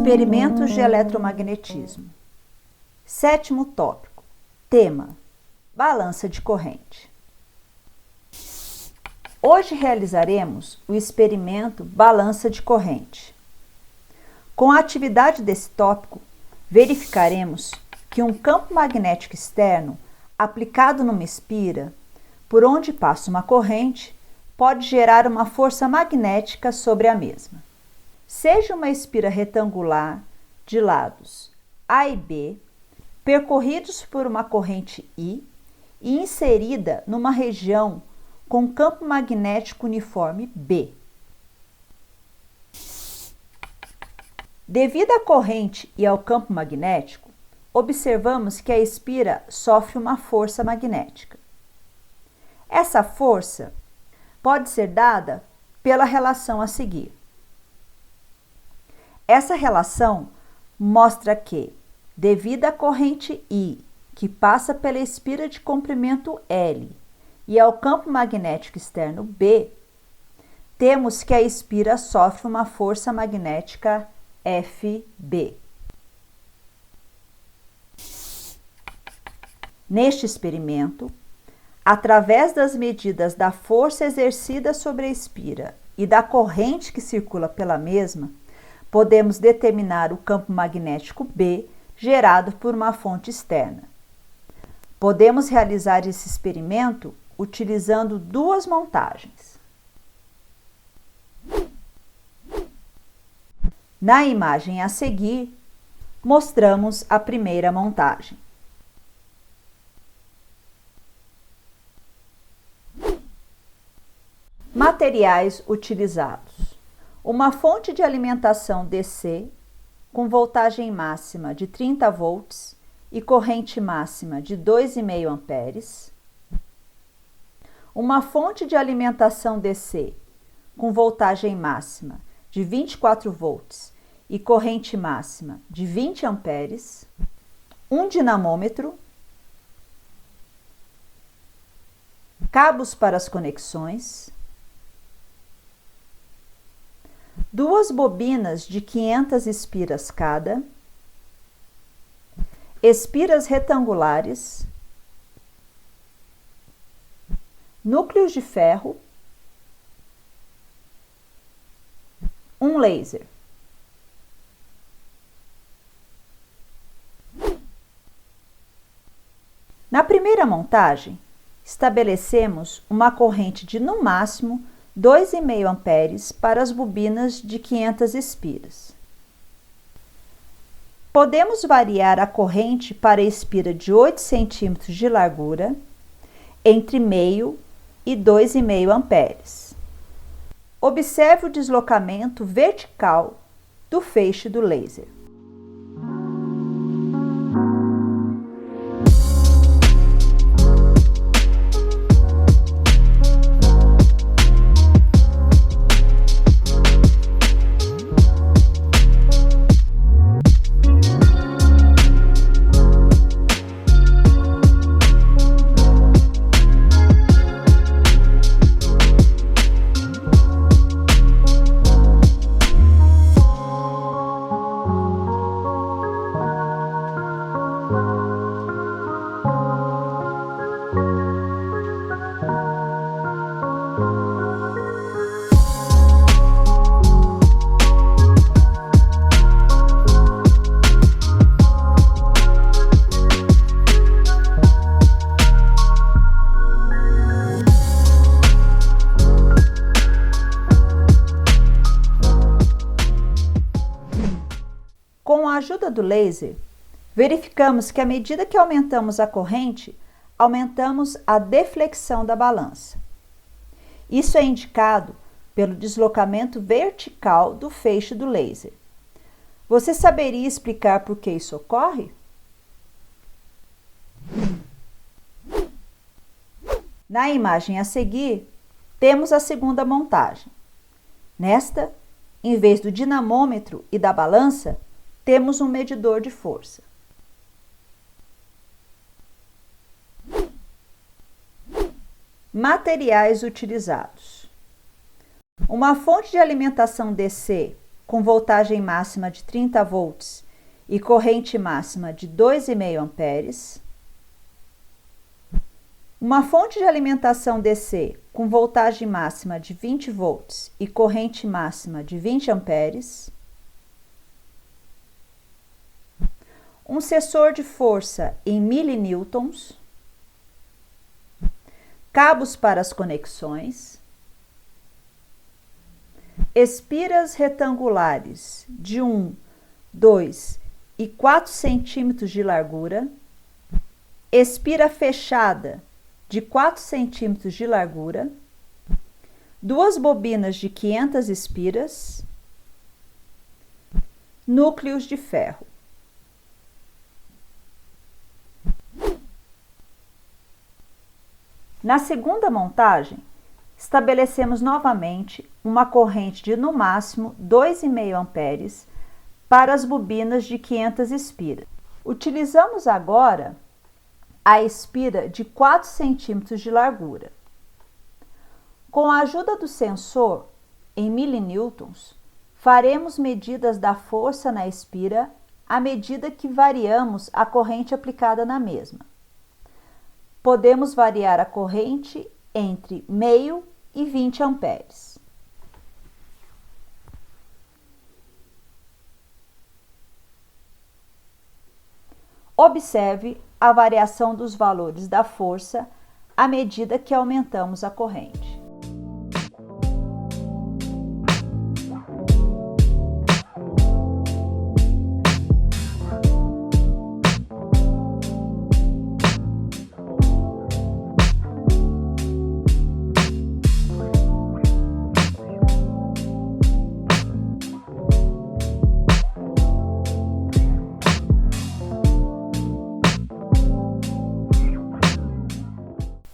Experimentos de eletromagnetismo. Sétimo tópico. Tema: balança de corrente. Hoje realizaremos o experimento balança de corrente. Com a atividade desse tópico, verificaremos que um campo magnético externo aplicado numa espira, por onde passa uma corrente, pode gerar uma força magnética sobre a mesma. Seja uma espira retangular de lados A e B, percorridos por uma corrente I e inserida numa região com campo magnético uniforme B. Devido à corrente e ao campo magnético, observamos que a espira sofre uma força magnética. Essa força pode ser dada pela relação a seguir. Essa relação mostra que, devido à corrente I, que passa pela espira de comprimento L, e ao campo magnético externo B, temos que a espira sofre uma força magnética FB. Neste experimento, através das medidas da força exercida sobre a espira e da corrente que circula pela mesma, podemos determinar o campo magnético B gerado por uma fonte externa. Podemos realizar esse experimento utilizando duas montagens. Na imagem a seguir, mostramos a primeira montagem. Materiais utilizados: uma fonte de alimentação DC com voltagem máxima de 30 volts e corrente máxima de 2,5 amperes. Uma fonte de alimentação DC com voltagem máxima de 24 volts e corrente máxima de 20 amperes. Um dinamômetro. Cabos para as conexões. Duas bobinas de 500 espiras cada, espiras retangulares, núcleos de ferro, um laser. Na primeira montagem, estabelecemos uma corrente de no máximo 2,5 amperes para as bobinas de 500 espiras. Podemos variar a corrente para a espira de 8 centímetros de largura, entre 0,5 e 2,5 amperes. Observe o deslocamento vertical do feixe do laser. Com a ajuda do laser, verificamos que à medida que aumentamos a corrente, aumentamos a deflexão da balança. Isso é indicado pelo deslocamento vertical do feixe do laser. Você saberia explicar por que isso ocorre? Na imagem a seguir, temos a segunda montagem. Nesta, em vez do dinamômetro e da balança, temos um medidor de força. Materiais utilizados: uma fonte de alimentação DC com voltagem máxima de 30 volts e corrente máxima de 2,5 amperes. Uma fonte de alimentação DC com voltagem máxima de 20 volts e corrente máxima de 20 amperes. Um sensor de força em milinewtons. Cabos para as conexões. Espiras retangulares de 1, 2 e 4 centímetros de largura. Espira fechada de 4 centímetros de largura. Duas bobinas de 500 espiras. Núcleos de ferro. Na segunda montagem, estabelecemos novamente uma corrente de no máximo 2,5 amperes para as bobinas de 500 espiras. Utilizamos agora a espira de 4 centímetros de largura. Com a ajuda do sensor em milinewtons, faremos medidas da força na espira à medida que variamos a corrente aplicada na mesma. Podemos variar a corrente entre 0,5 e 20 amperes. Observe a variação dos valores da força à medida que aumentamos a corrente.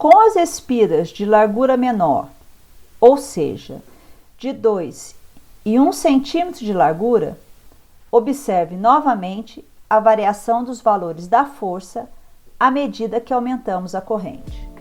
Com as espiras de largura menor, ou seja, de 2 e 1 centímetro de largura, observe novamente a variação dos valores da força à medida que aumentamos a corrente.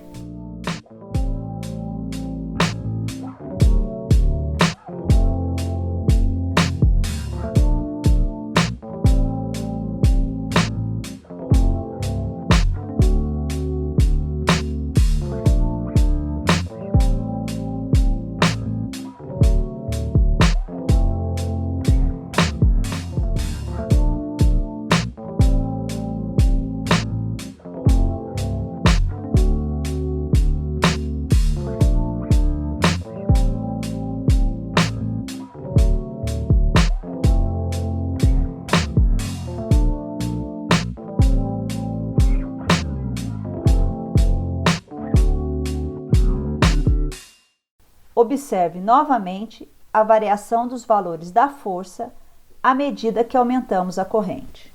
Observe novamente a variação dos valores da força à medida que aumentamos a corrente.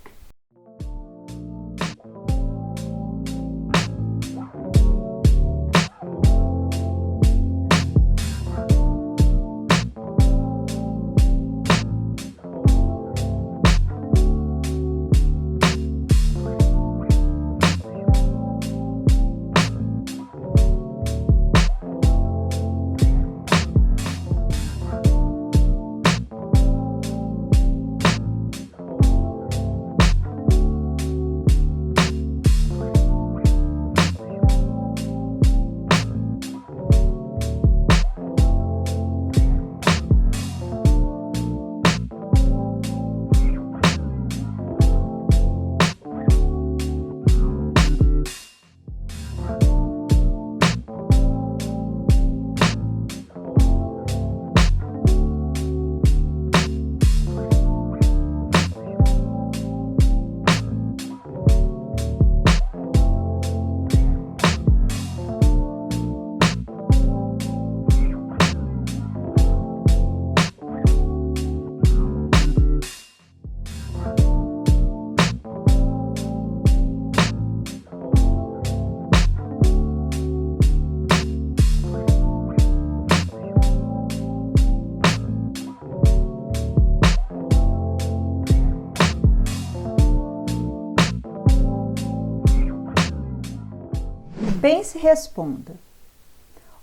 Pense e responda.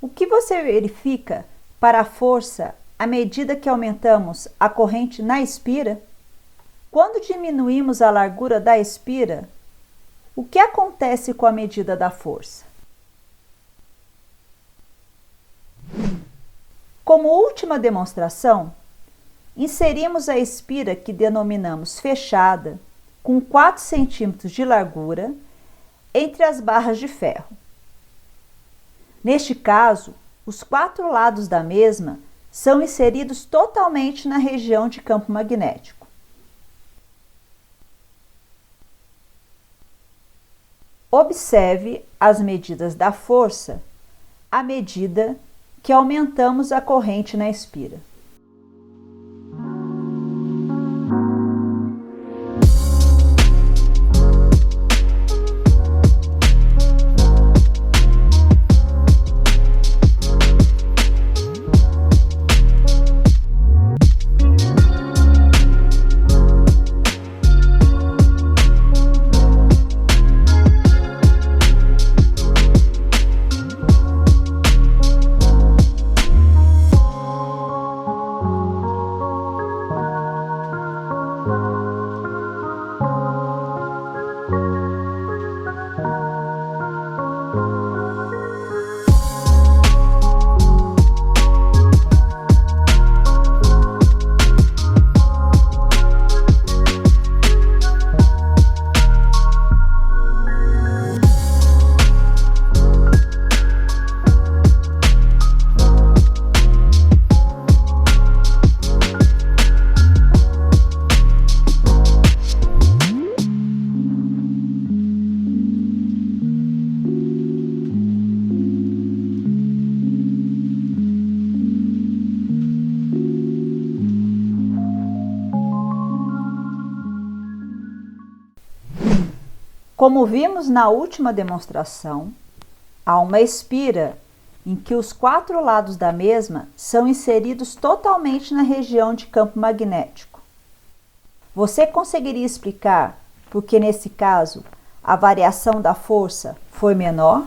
O que você verifica para a força à medida que aumentamos a corrente na espira? Quando diminuímos a largura da espira, o que acontece com a medida da força? Como última demonstração, inserimos a espira que denominamos fechada, com 4 centímetros de largura, entre as barras de ferro. Neste caso, os 4 lados da mesma são inseridos totalmente na região de campo magnético. Observe as medidas da força à medida que aumentamos a corrente na espira. Como vimos na última demonstração, há uma espira em que os 4 lados da mesma são inseridos totalmente na região de campo magnético. Você conseguiria explicar por que, nesse caso, a variação da força foi menor?